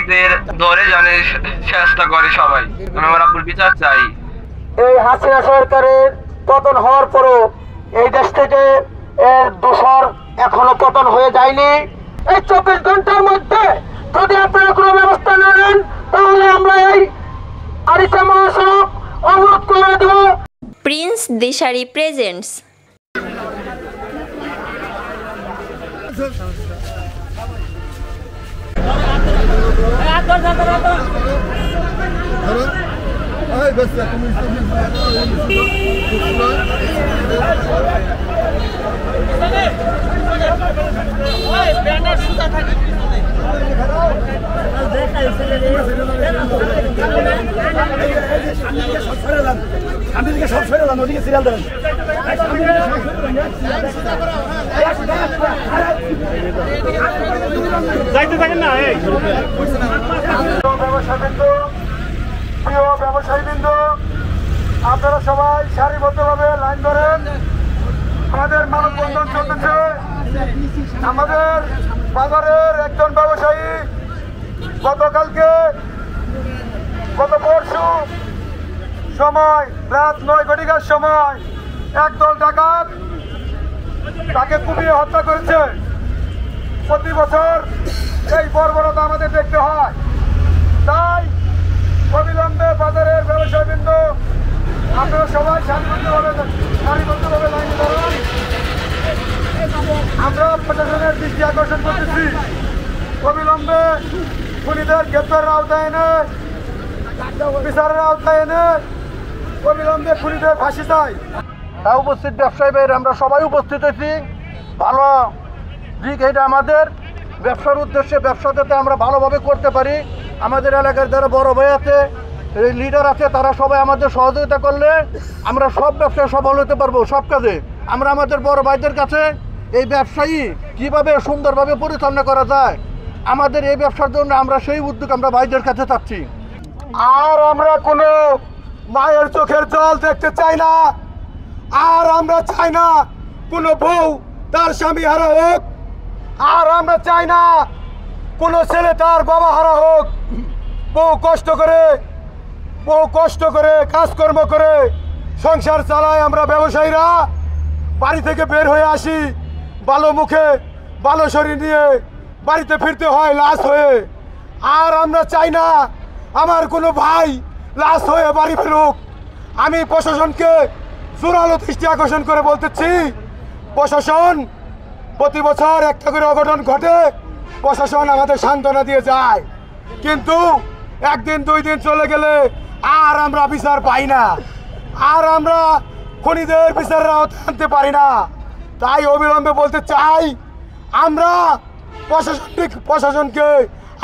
খুনিদের ধরে জানে চেষ্টা করে সবাই। আমরা রাব্বুল বিচার চাই। এই হাসিনা সরকারের পতন হওয়ার পরও এই দেশ থেকে এর দোষর এখনো পতন হয়ে যায়নি। এই 24 ঘন্টার মধ্যে যদি আপনারা কোনো ব্যবস্থা না নেন তাহলে আমরা এই আরিচা মহাসড়ক অবরোধ করে দেব। প্রিন্স দিশারি প্রেজেন্টস। সব সরে যান, ওদিকে সিরিয়াল দেন। যাইতে থাকেন না। প্রিয় ব্যবসায়ীবৃন্দ, আপনারা সবাই সারিবদ্ধভাবে লাইন ধরেন। আমাদের মানববন্ধন চলতেছে। আমাদের বাজারের একজন ব্যবসায়ী গত পরশু সময় রাত 9 ঘটিকার সময় একদল ডাকাত তাকে কুপিয়ে হত্যা করেছে। প্রতি বছর এই বর্বরতা আমাদের দেখতে হয়। তাই অবিলম্বে বাজারের ব্যবসায়ীবৃন্দ আপনারা সবাই সারিবদ্ধভাবে লাইন ধরুন। আমরা প্রশাসনের দৃষ্টি আকর্ষণ করতেছি, অবিলম্বে খুনিদের গ্রেপ্তারের আওতায় এনে বিচারের আওতায় এনে অবিলম্বে খুনিদের ফাঁসি চাই। উপস্থিত ব্যবসায়ী ভাইয়ের আমরা সবাই উপস্থিত হয়েছি। ভালো দিক এটা আমাদের ব্যবসার উদ্দেশ্যে, ব্যবসা যাতে আমরা ভালোভাবে করতে পারি। আমাদের এলাকার যারা বড় ভাই আছে, লিডার আছে, তারা সবাই আমাদের সহযোগিতা করলে আমরা সব ব্যবসায় সফল হতে পারবো। সব কাজে আমরা আমাদের বড় ভাইদের কাছে এই ব্যবসায়ী কিভাবে সুন্দরভাবে পরিচালনা করা যায়, আমাদের এই ব্যবসার জন্য আমরা সেই উদ্যোগ আমরা ভাইদের কাছে চাচ্ছি। আর আমরা কোনো মায়ের চোখের জল দেখতে চাই না। আর আমরা চাই না কোনো বউ তার স্বামী হারা হোক। আর আমরা চাই না কোনো ছেলে তার বাবা হারা হোক। বউ কষ্ট করে কাজকর্ম করে সংসার চালায়। আমরা ব্যবসায়ীরা বাড়ি থেকে বের হয়ে আসি ভালো মুখে, ভালো শরীর নিয়ে বাড়িতে ফিরতে হয় লাশ হয়ে। আর আমরা চাই না আমার কোনো ভাই লাশ হয়ে বাড়ি ফেরুক। আমি প্রশাসনকে জোরালো দৃষ্টি আকর্ষণ করে বলতেছি, প্রশাসন প্রতি বছর একটা করে অঘটন ঘটে, প্রশাসন আমাদের সান্ত্বনা দিয়ে যায়, কিন্তু একদিন 2 দিন চলে গেলে আর আমরা বিচার পাই না। আর আমরা খুনিদের বিচারের আওতায় আনতে পারি না। তাই অবিলম্বে বলতে চাই, আমরা প্রশাসনকে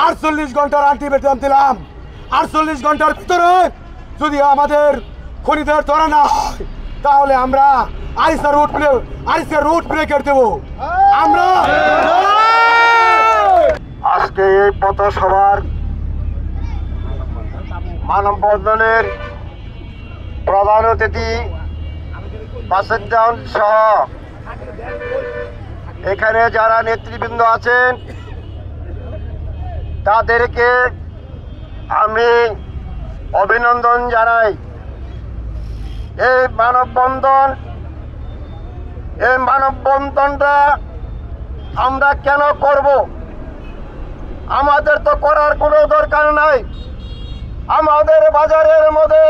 48 ঘন্টার আলটিমেটাম দিলাম। 48 ঘন্টার ভিতরে যদি আমাদের খুনিদের ধরা না হয় তাহলে আমরা আরিচা রুট ব্রেকার দেব। আমরা আজকে এই পথসভার মানববন্ধনের প্রধান অতিথি বাসেদ্দান সহ এখানে যারা নেতৃবৃন্দ আছেন তাদেরকে আমি অভিনন্দন জানাই। এই মানববন্ধনটা আমরা কেন করব? আমাদের তো করার কোনো দরকার নাই। আমাদের বাজারের মধ্যে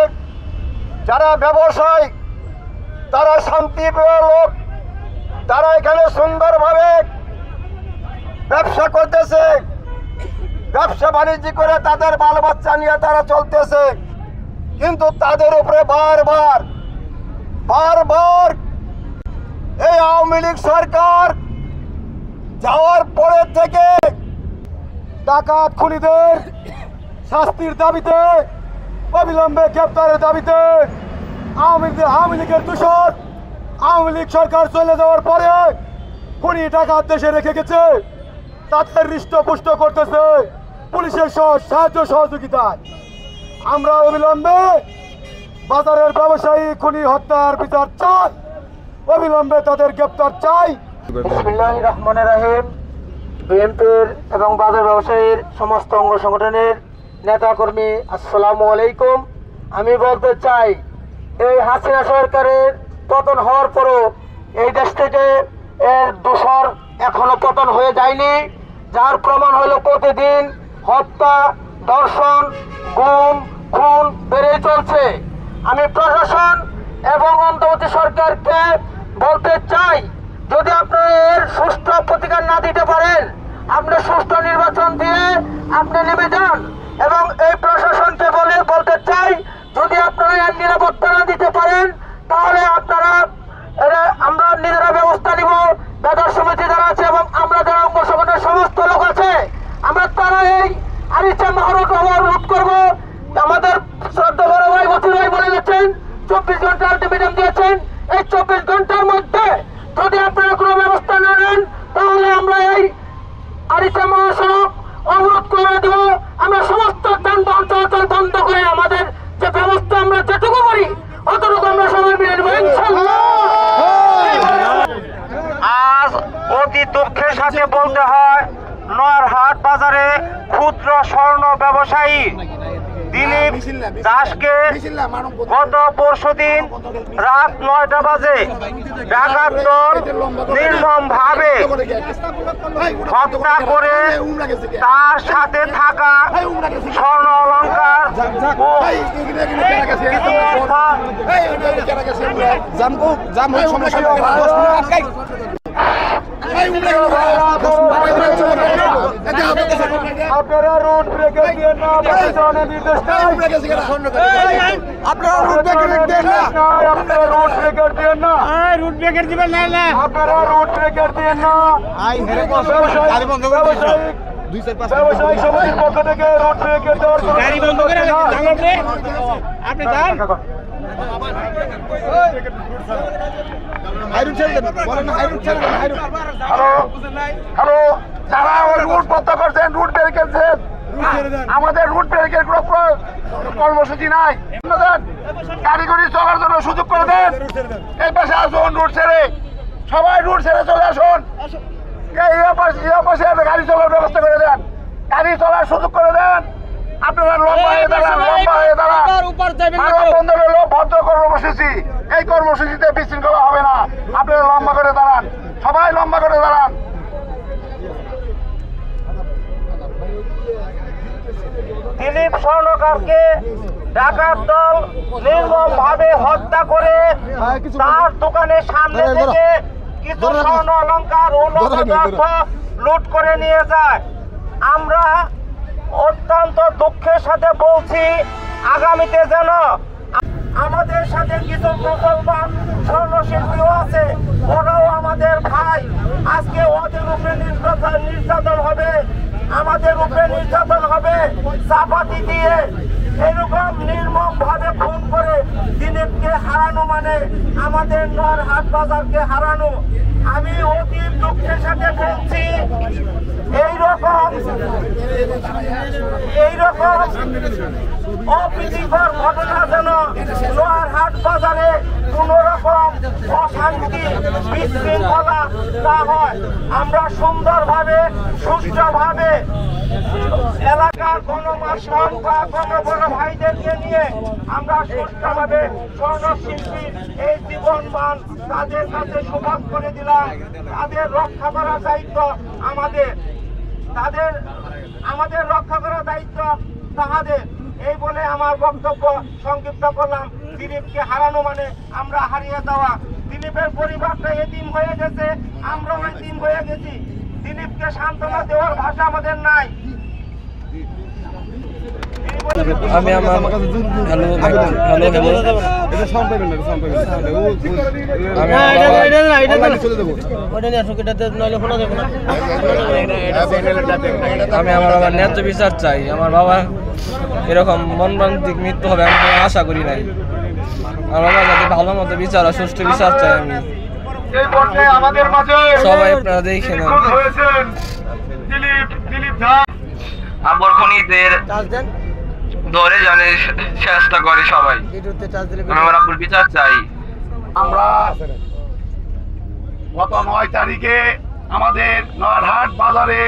যারা ব্যবসায়ী, তারা শান্তিপ্রিয় লোক, তারা এখানে সুন্দরভাবে ব্যবসা করতেছে, ব্যবসা বাণিজ্য করে তাদের বাল বাচ্চা নিয়ে তারা চলতেছে। কিন্তু তাদের উপরে বারবার এই আওয়ামী লীগ সরকার যাওয়ার পরে থেকে ডাকাত খুনিদের শাস্তির দাবিতে, অবিলম্বে গ্রেপ্তারের দাবিতে আওয়ামী লীগের দূষণ, আওয়ামী লীগ সরকার চলে যাওয়ার পরে খুনি ডাকাত দেশে রেখে গেছে, তাদের হৃষ্টপুষ্ট করতেছে পুলিশের সাহায্য সহযোগিতায়। আমরা অবিলম্বে বাজারের ব্যবসায়ী খুনি হত্যার বিচার চাই, অবিলম্বে তাদের গ্রেপ্তার চাই। বিসমিল্লাহির রহমানির রহিম। বিএনপির এবং বাজার ব্যবসায়ীর সমস্ত অঙ্গ সংগঠনের নেতাকর্মী, আসসালামু আলাইকুম। আমি বলতে চাই, এই হাসিনা সরকারের পতন হওয়ার পরও এই দেশ থেকে এর দোসর এখনো পতন হয়ে যায়নি, যার প্রমাণ হলো প্রতিদিন হত্যা, ধর্ষণ, গুম, খুন বেড়েই চলছে। আমি প্রশাসন এবং অন্তর্বর্তী সরকারকে বলতে চাই, যদি আপনারা এর সুষ্ঠু প্রতিকার না দিতে পারেন, আপনি সুষ্ঠু নির্বাচন দিয়ে আপনি নেমে যান। এবং এই প্রশাসনকে বলতে চাই, যদি আপনারা এর নিরাপত্তা না দিতে পারেন, তাহলে আপনারা আমরা নিজেরা ব্যবস্থা নিব। বাজার সমিতি যারা আছে এবং আমরা যারা অঙ্গ সংগঠনের সমস্ত লোক আছে, আমরা তারা এই আরিচা মহরত অবরোধ করবো। আমাদের শ্রদ্ধা বড় ভাই বসির ভাই বলে গেছেন 24 ঘন্টা আলটিমেটাম দিয়েছেন। এই 24 ঘন্টার মধ্যে যদি আপনারা কোনো ব্যবস্থা না নেন, তাহলে আমরা এই আরিচা মহাসড়ক অবরোধ করে দেব। আমরা সমস্ত যানবাহন চলাচল বন্ধ করে আমাদের যে ব্যবস্থা আমরা যেটুকু করি অতটুকু আমরা সবাই মিলে নেব ইনশাআল্লাহ। আজ অতি দুঃখের সাথে বলতে হয়, নরহাট বাজারে ক্ষুদ্র স্বর্ণ ব্যবসায়ী দিলীপ দাসকে গত পরশুদিন রাত 9টা বাজে ডাকাত দল নির্মমভাবে হত্যা করে তার সাথে থাকা স্বর্ণ অলংকার ও কিছু অর্থ আপনারা রোড ব্রেকের দিয়ে না, প্রশাসনের নির্দেশ নাই। আপনারা রোড ব্রেকের দিয়ে না, আপনারা রোড ব্রেকের দিয়ে না, রোড ব্রেকের দিবেন না, আপনারা রোড ব্রেকের দিয়ে না। ব্যবসায়িক সমিতির পক্ষ থেকে রোড ব্রেকের দেওয়ার কোনো গাড়ি বন্ধ করে আপনি যান। হ্যালো, যারা ওই রুট বন্ধ করছেন, রুট বের করছেন, আমাদের রুট বের কোনো কর্মসূচি নাই। গাড়ি চলার জন্য সুযোগ করে দেন। এই পাশে আসুন, রুট ছেড়ে সবাই রুট ছেড়ে চলে আসুন। গাড়ি চলার ব্যবস্থা করে দেন, গাড়ি চলার সুযোগ করে দেন। আপনারা লম্বা হয়ে দাঁড়ান, লম্বা হয়ে দাঁড়ান। মানববন্ধন হলো ভদ্র কর্মসূচি, এই কর্মসূচিতে বিশৃঙ্খলা হবে না। আপনারা লম্বা করে দাঁড়ান, সবাই লম্বা করে দাঁড়ান। দিলীপ স্বর্ণকারকে ডাকাত দল নির্মমভাবে হত্যা করে তার দোকানের সামনে থেকে কিছু স্বর্ণ অলংকার ও নগদ অর্থ লুট করে নিয়ে যায়। আমরা অত্যন্ত দুঃখের সাথে বলছি, আগামীতে যেন আমাদের সাথে কিছু মুসলমান স্বর্ণশিল্পীও আছে, ওরাও আমাদের ভাই। আজকে ওদের উপরে নির্যাতন হবে, আমাদের উপরে নির্যাতন হবে চাপাতি দিয়ে। এরকম নির্মম ভাবে খুন করে দিলীপকে হারানো মানে আমাদের নরহাট বাজারকে হারানো। আমি অতি দুঃখের সাথে বলছি, এইরকম অপ্রীতিকর ঘটনা যেন নরহাট বাজারে কোন রকম অশান্তি বিশৃঙ্খলা না হয়। আমরা সুন্দরভাবে সুষ্ঠুভাবে এলাকার গণমাধ্যম বা গণবড় ভাইদেরকে নিয়ে আমরা সুষ্ঠুভাবে স্বর্ণশিল্পীর এই জীবনমান তাদের কাছে সুপাত করে দিলাম। তাদের রক্ষা করার দায়িত্ব আমাদের রক্ষা করার দায়িত্ব তাহাদের। এই বলে আমার বক্তব্য সংক্ষিপ্ত করলাম। দিলীপকে হারানো মানে আমরা হারিয়ে দেওয়া। দিলীপের পরিবারটা এতিম হয়ে গেছে, আমরাও এতিম হয়ে গেছি। দিলীপকে সান্ত্বনা দেওয়ার ভাষা আমাদের নাই। আমি আমার বাবার ন্যায্য বিচার চাই। আমার বাবা এরকম মনবান্তিক মৃত্যু হবে আমি আশা করি নাই। আমার বাবা যাতে ভালো মতো বিচার আর সুষ্ঠু বিচার চাই। আমি সবাই আপনারা দেখে নেন। আব্বর খুনিদের ধরে জানে চেষ্টা করে সবাই। আমার আব্বুর বিচার চাই। আমরা গত 9 তারিখে আমাদের নয়ারহাট বাজারে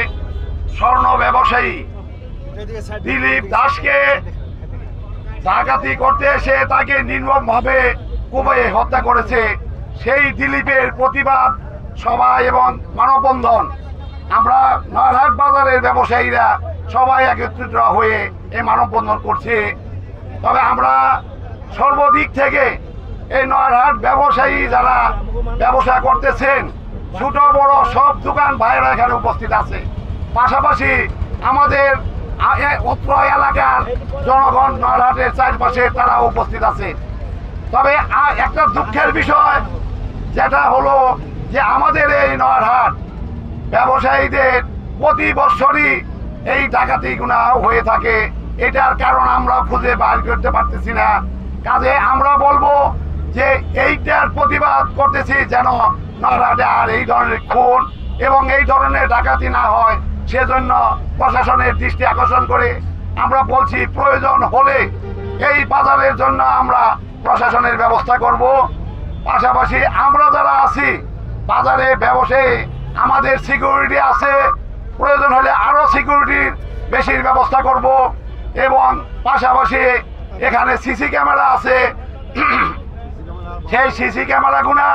স্বর্ণ ব্যবসায়ী দিলীপ দাসকে ডাকাতি করতে এসে তাকে নির্মমভাবে কুপিয়ে হত্যা করেছে। সেই দিলীপের প্রতিবাদ সভা এবং মানববন্ধন আমরা নয়ারহাট বাজারের ব্যবসায়ীরা সবাই একত্রিত হয়ে এই মানববন্ধন করছে। তবে আমরা সর্বদিক থেকে এই নয়ারহাট ব্যবসায়ী যারা ব্যবসা করতেছেন, ছোট বড় সব দোকান ভাইরা এখানে উপস্থিত আছে। পাশাপাশি আমাদের অত্র এলাকার জনগণ নয়ারহাটের চারপাশে তারা উপস্থিত আছে। তবে একটা দুঃখের বিষয় যেটা হলো যে আমাদের এই নয়ারহাট ব্যবসায়ীদের প্রতি বছরই এই ডাকাতিগুলো হয়ে থাকে। এটার কারণ আমরা খুঁজে বার করতে পারতেছি না। কাজে আমরা বলবো যে এইটার প্রতিবাদ করতেছি যেন নয়ারহাটে আর এই ধরনের খুন এবং এই ধরনের ডাকাতি না হয়, সেজন্য প্রশাসনের দৃষ্টি আকর্ষণ করে আমরা বলছি প্রয়োজন হলে এই বাজারের জন্য আমরা প্রশাসনের ব্যবস্থা করব। পাশাপাশি আমরা যারা আছি বাজারে ব্যবসায়ী আমাদের সিকিউরিটি আছে, প্রয়োজন হলে আরো সিকিউরিটির বেশির ব্যবস্থা করব। এবং পাশাপাশি এখানে সিসি ক্যামেরা আছে, সেই সিসি ক্যামেরাগুলো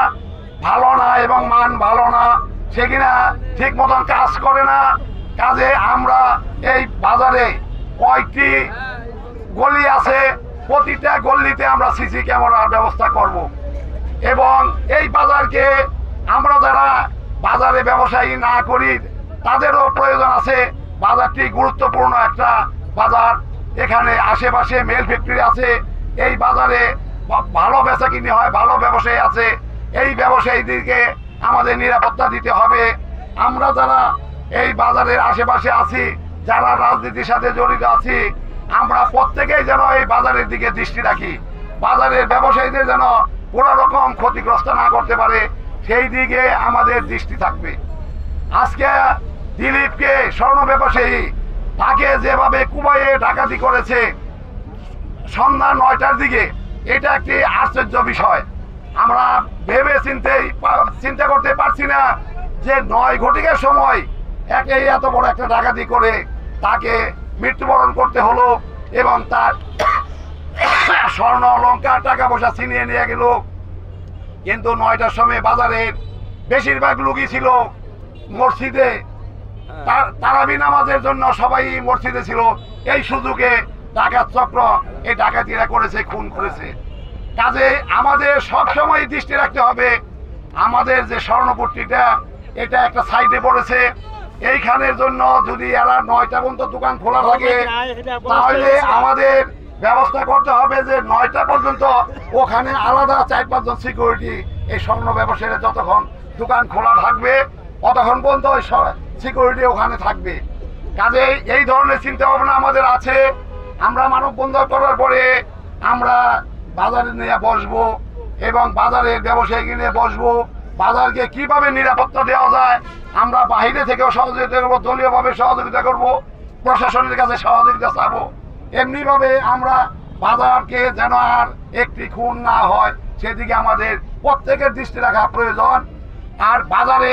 ভালো না এবং মান ভালো না, সেগুলা ঠিক মতন কাজ করে না। কাজে আমরা এই বাজারে কয়েকটি গলি আছে, প্রতিটা গলিতে আমরা সিসি ক্যামেরার ব্যবস্থা করব। এবং এই বাজারকে আমরা যারা বাজারে ব্যবসায়ী না করি তাদেরও প্রয়োজন আছে। বাজারটি গুরুত্বপূর্ণ একটা বাজার, এখানে আশেপাশে মেল ফ্যাক্টরি আছে, এই বাজারে ভালো বেচা কিনে হয়, ভালো ব্যবসায়ী আছে। এই ব্যবসায়ীদেরকে আমাদের নিরাপত্তা দিতে হবে। আমরা যারা এই বাজারের আশেপাশে আছি, যারা রাজনীতির সাথে জড়িত আছি, আমরা প্রত্যেকেই যেন এই বাজারের দিকে দৃষ্টি রাখি। বাজারের ব্যবসায়ীদের যেন কোনো রকম ক্ষতিগ্রস্ত না করতে পারে, সেই দিকে আমাদের দৃষ্টি থাকবে। আজকে দিলীপকে স্বর্ণ ব্যবসায়ী তাকে যেভাবে কুবাইয়ে ডাকাতি করেছে সন্ধ্যা 9টার দিকে, এটা একটি আশ্চর্য বিষয়। আমরা ভেবে চিন্তা করতে পারছি না যে 9 ঘটিকার সময় এত বড় একটা ডাকাতি করে তাকে মৃত্যুবরণ করতে হলো এবং তার স্বর্ণ অলংকার টাকা পয়সা ছিনিয়ে নিয়ে গেল। কিন্তু 9টার সময় বাজারের বেশিরভাগ লোকই ছিল মসজিদে, তারাবি নামাজের জন্য সবাই মসজিদে ছিল। এই সুযোগে ডাকাত চক্র এই ডাকাতিরা করেছে, খুন করেছে। কাজে আমাদের সবসময় দৃষ্টি রাখতে হবে আমাদের যে স্বর্ণপট্টিটা এটা একটা সাইডে পড়েছে, এইখানের জন্য যদি এরা 9টা পর্যন্ত দোকান খোলা থাকে তাহলে আমাদের ব্যবস্থা করতে হবে যে 9টা পর্যন্ত ওখানে আলাদা 4-5 জন সিকিউরিটি এই স্বর্ণ ব্যবসায়ীরা যতক্ষণ দোকান খোলা থাকবে ততক্ষণ পর্যন্ত ওই সিকিউরিটি ওখানে থাকবে। কাজে এই ধরনের চিন্তা ভাবনা আমাদের আছে। আমরা মানববন্ধন করার পরে আমরা বাজারে নিয়ে বসবো এবং বাজারের ব্যবসায়ী নিয়ে বসবো। বাজারকে কিভাবে নিরাপত্তা দেওয়া যায় আমরা বাইরে থেকেও সহযোগিতা করবো, দলীয়ভাবে সহযোগিতা করব, প্রশাসনের কাছে সহযোগিতা চাবো। এমনিভাবে আমরা বাজারকে যেন আর একটি খুন না হয় সেদিকে আমাদের প্রত্যেকের দৃষ্টি রাখা প্রয়োজন। আর বাজারে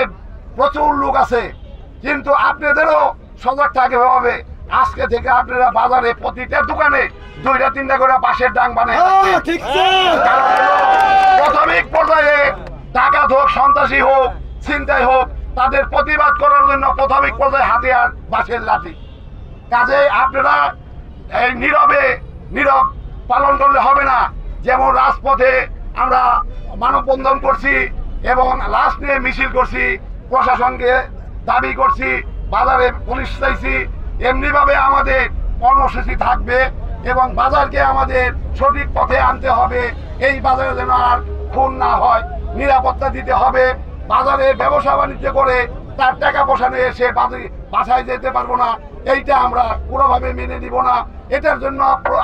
প্রচুর লোক আছে, কিন্তু আপনাদেরও সজাগ থাকতে হবে। আজকে থেকে আপনারা বাজারে প্রতিটা দোকানে 2-3টা করে বাঁশের ডাং বানিয়ে প্রাথমিক পর্যায়ে ডাকাত হোক, সন্ত্রাসী হোক, ছিনতাই হোক, তাদের প্রতিবাদ করার জন্য প্রাথমিক পর্যায়ে হাতিয়ার বাঁশের লাঠি। কাজে আপনারা এই নীরব পালন করলে হবে না। যেমন রাজপথে আমরা মানববন্ধন করছি এবং লাশ নিয়ে মিছিল করছি, প্রশাসনকে দাবি করছি, বাজারে পুলিশ চাইছি, এমনিভাবে আমাদের কর্মসূচি থাকবে এবং বাজারকে আমাদের সঠিক পথে আনতে হবে। এই বাজারে যেন আর খুন না হয়, নিরাপত্তা দিতে হবে। বাজারে ব্যবসা বাণিজ্য করে তার টাকা পয়সা নিয়ে সে বাসায় যেতে পারবো না, এইটা আমরা কোনোভাবে মেনে নিব না। এটার জন্য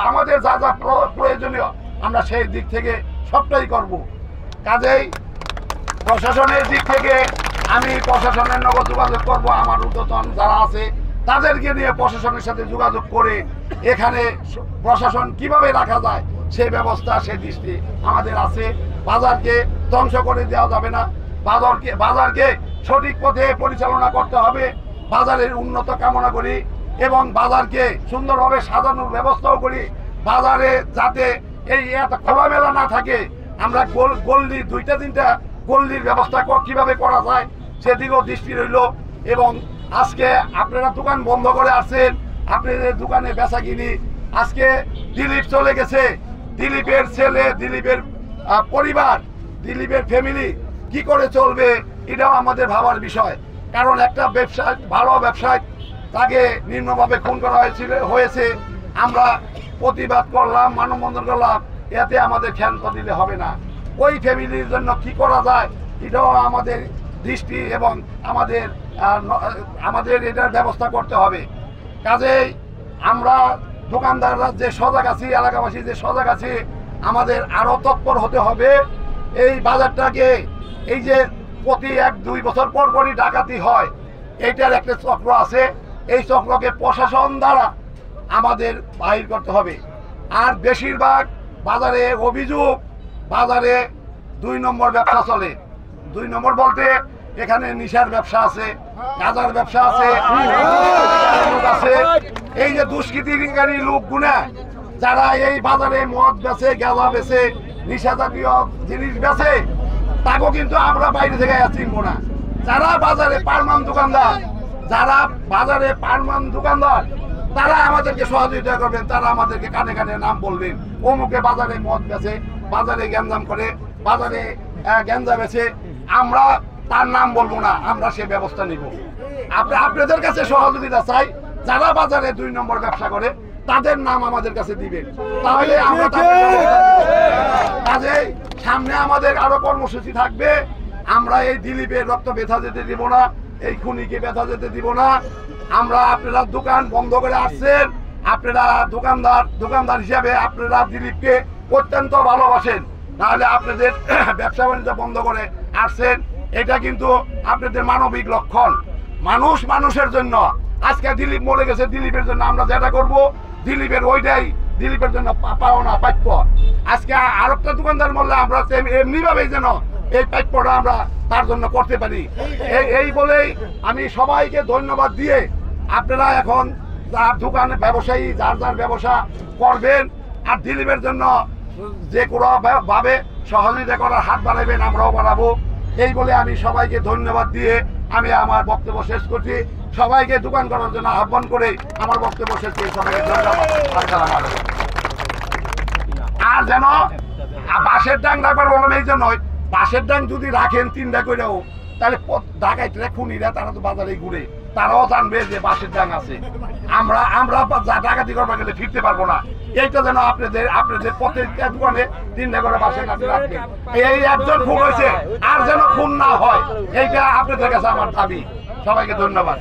আমাদের যা যা প্রয়োজনীয় আমরা সেই দিক থেকে সবটাই করব। কাজেই প্রশাসনের দিক থেকে আমি প্রশাসনের নগদ যোগাযোগ করব, আমার ঊর্ধ্বতন যারা আছে তাদেরকে নিয়ে প্রশাসনের সাথে যোগাযোগ করে এখানে প্রশাসন কিভাবে রাখা যায় সেই ব্যবস্থা, সেই দৃষ্টি আমাদের আছে। বাজারকে ধ্বংস করে দেওয়া যাবে না, বাজারকে সঠিক পথে পরিচালনা করতে হবে। বাজারের উন্নত কামনা করি এবং বাজারকে সুন্দরভাবে সাজানোর ব্যবস্থাও করি। বাজারে যাতে এই এত খোলামেলা না থাকে, আমরা গল্লি 2-3টা গল্লির ব্যবস্থা কিভাবে করা যায় সেদিকেও দৃষ্টি রইল। এবং আজকে আপনারা দোকান বন্ধ করে আসছেন, আপনাদের দোকানে বেচা কিনি। আজকে দিলীপ চলে গেছে, দিলীপের ছেলে, দিলীপের পরিবার, দিলীপের ফ্যামিলি কি করে চলবে এটাও আমাদের ভাবার বিষয়। কারণ একটা ব্যবসায়, ভালো ব্যবসায় তাকে নিম্নভাবে খুন করা হয়েছে। আমরা প্রতিবাদ করলাম, মানববন্ধন করলাম, এতে আমাদের ক্ষান্ত দিলে হবে না। ওই ফ্যামিলির জন্য কি করা যায় এটাও আমাদের দৃষ্টি এবং আমাদের এটার ব্যবস্থা করতে হবে। কাজেই আমরা দোকানদাররা যে সজাগ আছি, এলাকাবাসী যে সজাগ আছি, আমাদের আরও তৎপর হতে হবে। এই বাজারটাকে, এই যে প্রতি 1-2 বছর পর পরই ডাকাতি হয়, এইটার একটা চক্র আছে। এই চক্রকে প্রশাসন দ্বারা আমাদের বাহির করতে হবে। আর বেশিরভাগ বাজারে অভিযোগ, বাজারে 2 নম্বর ব্যবসা চলে। 2 নম্বর বলতে এখানে নিশার ব্যবসা আছে, গাঁজার ব্যবসা আছে, এই যে দুষ্কৃতিকারী লোকগুলা যারা এই বাজারে মদ বেচে, গাঁজা বেচে, নিশা জাতীয় জিনিস বেচে, তাকেও কিন্তু আমরা বাইরে থেকে চিনবো না। যারা বাজারে পারমান দোকানদার, তারা আমাদেরকে সহযোগিতা করবেন, তারা আমাদেরকে কানে কানে নাম বলবেন, অমুকে বাজারে মদ বেচে, বাজারে গ্যাঞ্জাম করে, বাজারে গ্যাঞ্জা বেচে। আমরা তার নাম বলবো না, আমরা সে ব্যবস্থা নিব। আপনাদের কাছে সহযোগিতা চাই, যারা বাজারে 2 নম্বর ব্যবসা করে তাদের নাম আমাদের কাছে দিবেন, তাহলে আমরা। কাজেই সামনে আমাদের আরো কর্মসূচি থাকবে। আমরা এই দিলীপের রক্ত ব্যথা যেতে দিব না, এই খুনিকে ব্যথা যেতে দিব না। আমরা, আপনারা দোকান বন্ধ করে আসছেন, আপনারা দোকানদার হিসাবে আপনারা দিলীপকে অত্যন্ত ভালোবাসেন, তাহলে আপনাদের ব্যবসা বাণিজ্য বন্ধ করে আসছেন, এটা কিন্তু আপনাদের মানবিক লক্ষণ। মানুষের জন্য আজকে দিলীপ মরে গেছে, দিলীপের জন্য আমরা যেটা করব, দিলীপের ওইটাই দিলীপের জন্য পাওনা প্রাপ্য। আজকে আরেকটা দোকানদার মরলে আমরা এমনিভাবেই যেন এই প্রাপ্যটা আমরা তার জন্য করতে পারি। এই বলেই আমি সবাইকে ধন্যবাদ দিয়ে, আপনারা এখন যার দোকানে ব্যবসায়ী, যার ব্যবসা করবেন, আর দিলীপের জন্য যে কোনো ভাবে সহযোগিতা করার হাত বাড়াবেন, আমরাও বাড়াবো। এই বলে আমি সবাইকে ধন্যবাদ দিয়ে আমি আমার বক্তব্য শেষ করছি। সবাইকে দোকান করার জন্য আহ্বান করে আমার বক্তব্য শেষ করি। সবাইকে ধন্যবাদ। আর যেন বাঁশের ডাং রাখবার বললাম এই জন্য, বাঁশের ডাং যদি রাখেন 3টা করেও, তাহলে ডাকাইতে খুনিরা তারা তো বাজারে ঘুরে, তারাও জানবে যে বাঁশের ডাং আছে। আমরা ডাকাতি করবার গেলে ফিরতে পারবো না। এইটা যেন আপনাদের প্রত্যেকটা দোকানে 3টা করে বাঁশের ডাং রাখবেন। এই একজন খুন হয়েছে, আর যেন খুন না হয়, এইটা আপনাদের কাছে আমার দাবি। সবাইকে ধন্যবাদ।